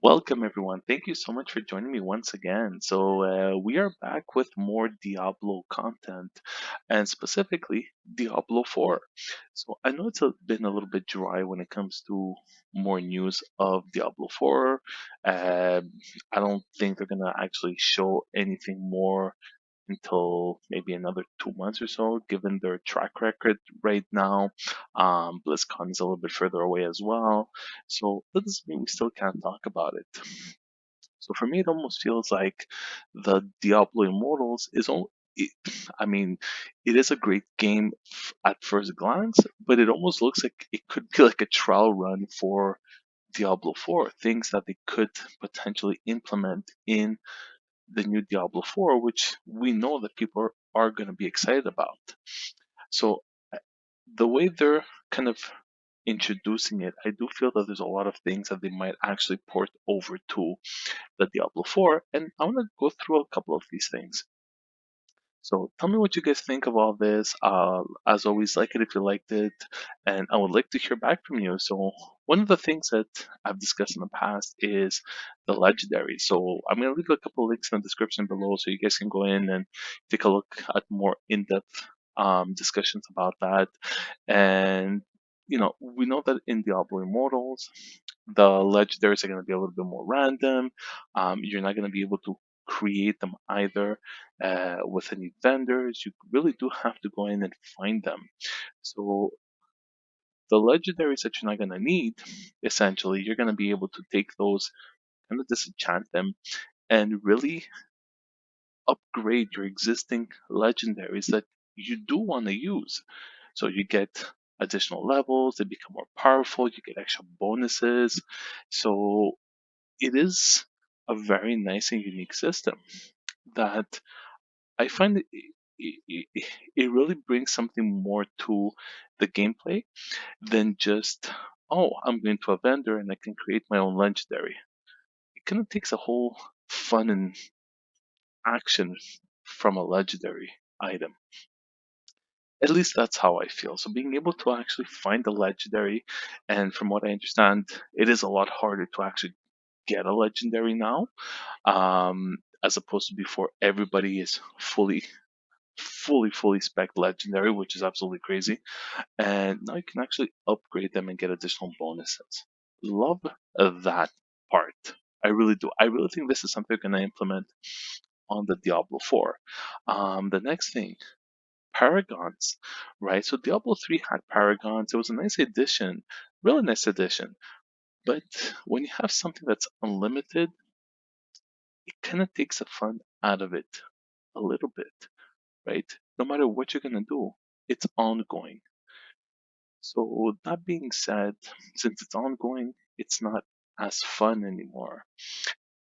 Welcome, everyone. Thank you so much for joining me once again. We are back with more Diablo content, and specifically Diablo 4. So, I know been a little bit dry when it comes to more news of Diablo 4. I don't think they're going to actually show anything more until maybe another 2 months or so, given their track record right now. BlizzCon is a little bit further away as well, so that doesn't mean we still can't talk about it. So for me, it almost feels like the Diablo Immortals is all. It, I mean, it is a great game at first glance, but it almost looks like it could be like a trial run for Diablo 4, things that they could potentially implement in the new Diablo 4, which we know that people are going to be excited about. So uh, the way they're kind of introducing it, I do feel that there's a lot of things that they might actually port over to the Diablo 4, and I want to go through a couple of these things. So tell me what you guys think of all this. As always, like it if you liked it, and I would like to hear back from you. So one of the things that I've discussed in the past is the legendary. So I'm going to leave a couple of links in the description below, so you guys can go in and take a look at more in-depth discussions about that. And we know that in Diablo Immortals, the legendaries are going to be a little bit more random. You're not going to be able to create them either with any vendors. You really do have to go in and find them. So the legendaries that you're not going to need, essentially, you're going to be able to take those, kind of disenchant them, and really upgrade your existing legendaries that you do want to use. So you get additional levels, they become more powerful, you get extra bonuses. So it is a very nice and unique system that I find it really brings something more to the gameplay than just, oh, I'm going to a vendor and I can create my own legendary. It kind of takes a whole fun and action from a legendary item. At least that's how I feel. So being able to actually find a legendary, and from what I understand, it is a lot harder to actually get a legendary now, as opposed to before. Everybody is fully spec legendary, which is absolutely crazy. And now you can actually upgrade them and get additional bonuses. Love that part. I really do. I really think this is something they're going to implement on the Diablo 4. The next thing, Paragons, right? So Diablo 3 had Paragons. It was a nice addition, really nice addition. But when you have something that's unlimited, it kind of takes the fun out of it a little bit, right? No matter what you're going to do, it's ongoing. So, that being said, since it's ongoing, it's not as fun anymore.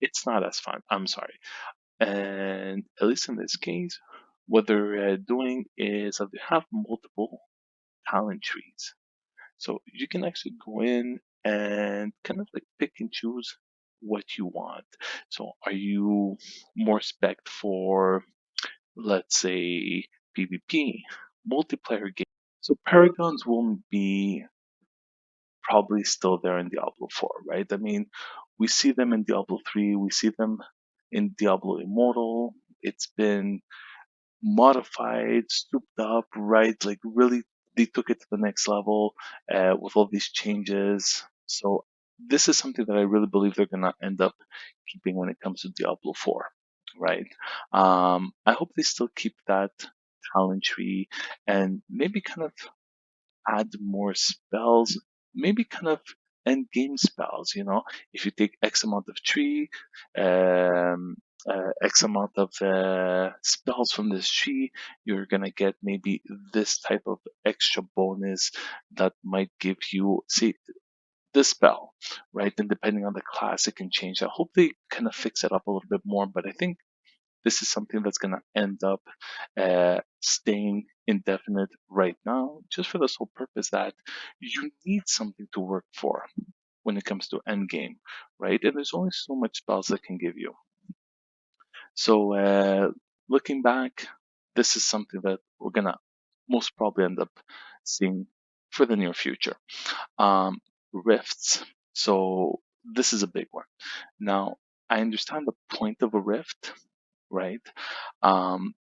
It's not as fun, I'm sorry. And at least in this case, what they're doing is that they have multiple talent trees. So you can actually go in and kind of like pick and choose what you want. So are you more spec for, let's say, PvP, multiplayer game? So Paragons won't be probably still there in Diablo 4, right? I mean, we see them in Diablo 3, we see them in Diablo Immortal. It's been modified, souped up, right? Like really, they took it to the next level with all these changes. So this is something that I really believe they're gonna end up keeping when it comes to Diablo 4, right? I hope they still keep that talent tree and maybe kind of add more spells, maybe kind of end game spells. If you take X amount of tree, X amount of spells from this tree, you're gonna get maybe this type of extra bonus that might give you, say, this spell, right? And depending on the class, it can change. I hope they kind of fix it up a little bit more, but I think this is something that's going to end up staying indefinite right now, just for the sole purpose that you need something to work for when it comes to endgame, right? And there's only so much spells that can give you. So looking back, this is something that we're going to most probably end up seeing for the near future. Rifts. So this is a big one. Now, I understand the point of a rift, right? Um,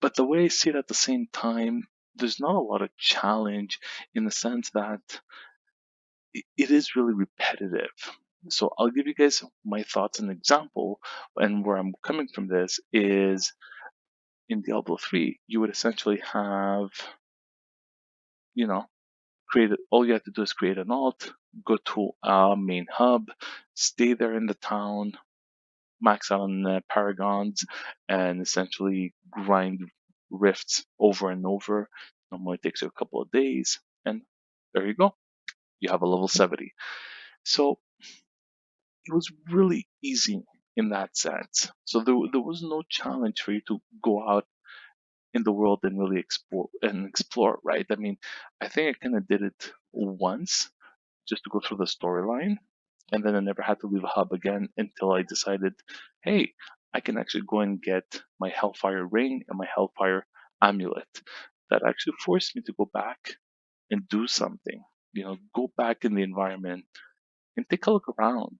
but the way I see it at the same time, there's not a lot of challenge in the sense that it is really repetitive. So I'll give you guys my thoughts and example, and where I'm coming from this is in Diablo 3, you would essentially have, you know, create all you have to do is create an alt, go to a main hub, stay there in the town, max out on Paragons, and essentially grind rifts over and over. Normally takes you a couple of days, and there you go. You have a level 70. So it was really easy in that sense. So there was no challenge for you to go out in the world and really explore, right? I mean, I think I kind of did it once just to go through the storyline, and then I never had to leave a hub again until I decided, hey, I can actually go and get my Hellfire ring and my Hellfire amulet. That actually forced me to go back and do something. Go back in the environment and take a look around.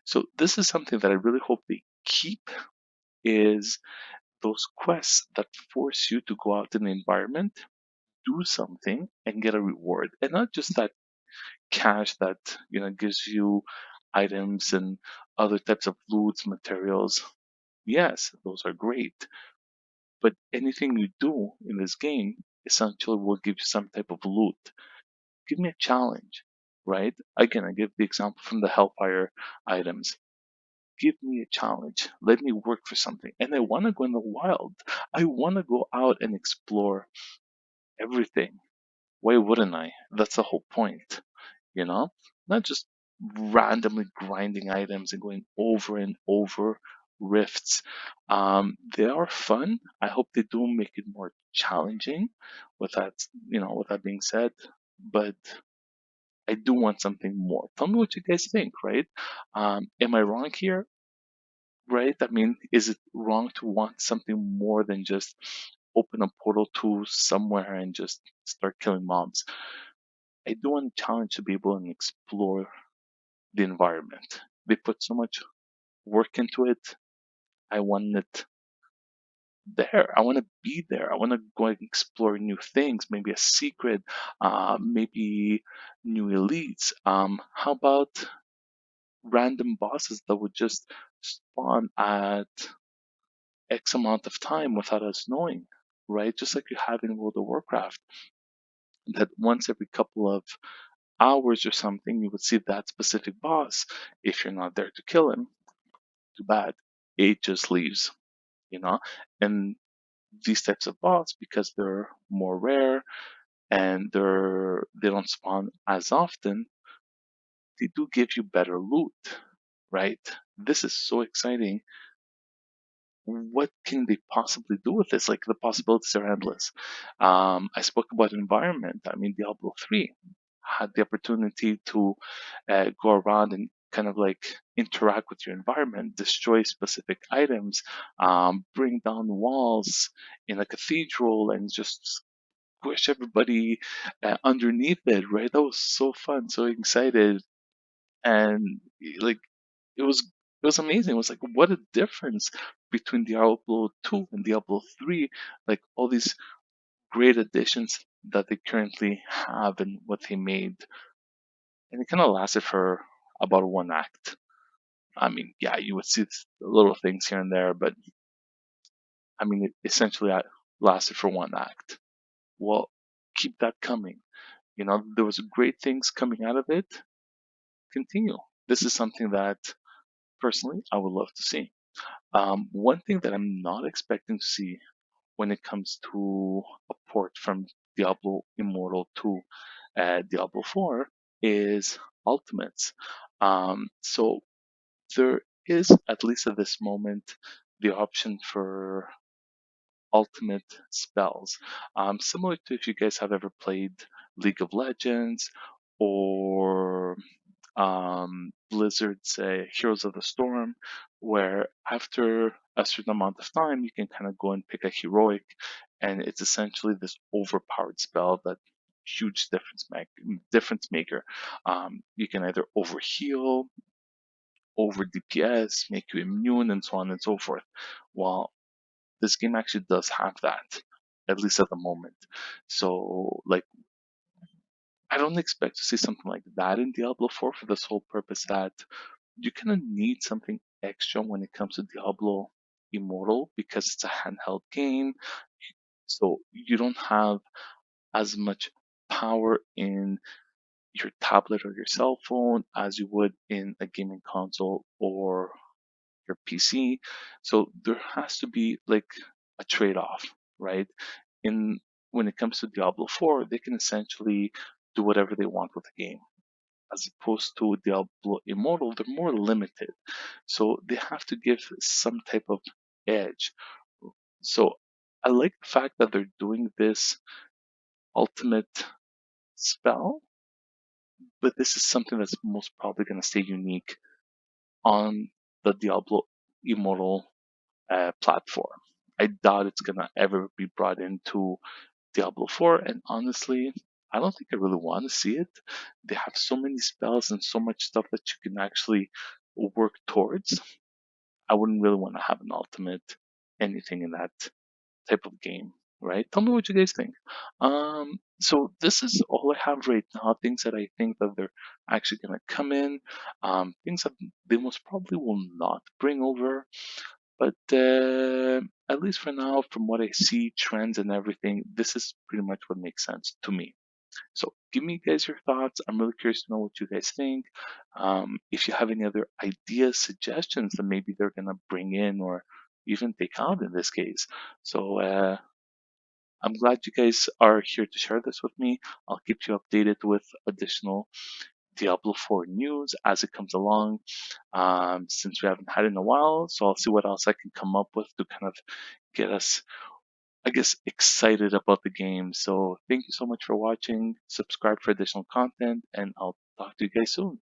So this is something that I really hope they keep is those quests that force you to go out in the environment, do something, and get a reward, and not just that cash that gives you items and other types of loots, materials. Yes, those are great, but anything you do in this game essentially will give you some type of loot. Give me a challenge, right? Again, I give the example from the Hellfire items. Give me a challenge. Let me work for something. And I want to go in the wild. I want to go out and explore everything. Why wouldn't I? That's the whole point, you know? Not just randomly grinding items and going over and over rifts. They are fun. I hope they do make it more challenging with that being said. But I do want something more. Tell me what you guys think, right? Am I wrong here? Right? I mean, is it wrong to want something more than just open a portal to somewhere and just start killing mobs? I do want a challenge to be able to explore the environment. They put so much work into it. I want it there. I want to be there. I want to go and explore new things, maybe a secret, maybe new elites. How about random bosses that would just spawn at X amount of time without us knowing, right? Just like you have in World of Warcraft, that once every couple of hours or something, you would see that specific boss. If you're not there to kill him, too bad. It just leaves, you know? And these types of boss, because they're more rare and they don't spawn as often, they do give you better loot, right? This is so exciting. What can they possibly do with this? Like the possibilities are endless. I spoke about environment. I mean, Diablo 3 had the opportunity to go around and kind of like interact with your environment, destroy specific items, bring down walls in a cathedral, and just squish everybody underneath it. Right? That was so fun, so excited, and like it was amazing. It was like what a difference between Diablo 2 and Diablo 3. Like all these great additions that they currently have and what they made, and it kind of lasted for about one act. I mean, yeah, you would see little things here and there, but I mean, it essentially lasted for one act. Well, keep that coming. There was great things coming out of it. Continue. This is something that personally I would love to see. One thing that I'm not expecting to see when it comes to a port from Diablo Immortal to Diablo 4 is ultimates. So there is, at least at this moment, the option for ultimate spells. Similar to if you guys have ever played League of Legends or Blizzard's Heroes of the Storm, where after a certain amount of time, you can kind of go and pick a heroic, and it's essentially this overpowered spell that huge difference maker. You can either overheal, over DPS, make you immune, and so on and so forth. Well, this game actually does have that, at least at the moment. So, like, I don't expect to see something like that in Diablo 4 for the sole purpose that you kind of need something extra when it comes to Diablo Immortal because it's a handheld game. So you don't have as much power in your tablet or your cell phone as you would in a gaming console or your PC. So there has to be like a trade-off, right? In When it comes to Diablo 4, they can essentially do whatever they want with the game. As opposed to Diablo Immortal, they're more limited. So they have to give some type of edge. So I like the fact that they're doing this ultimate spell, but this is something that's most probably going to stay unique on the Diablo Immortal platform. I doubt it's gonna ever be brought into Diablo 4, and honestly, I don't think I really want to see it. They have so many spells and so much stuff that you can actually work towards. I wouldn't really want to have an ultimate anything in that type of game, right? Tell me what you guys think. So this is all I have right now. Things that I think that they're actually gonna come in. Things that they most probably will not bring over. But at least for now, from what I see, trends and everything, this is pretty much what makes sense to me. So give me guys your thoughts. I'm really curious to know what you guys think. If you have any other ideas, suggestions that maybe they're gonna bring in or even take out in this case. So I'm glad you guys are here to share this with me. I'll keep you updated with additional Diablo 4 news as it comes along, since we haven't had it in a while. So I'll see what else I can come up with to kind of get us, I guess, excited about the game. So thank you so much for watching. Subscribe for additional content, and I'll talk to you guys soon.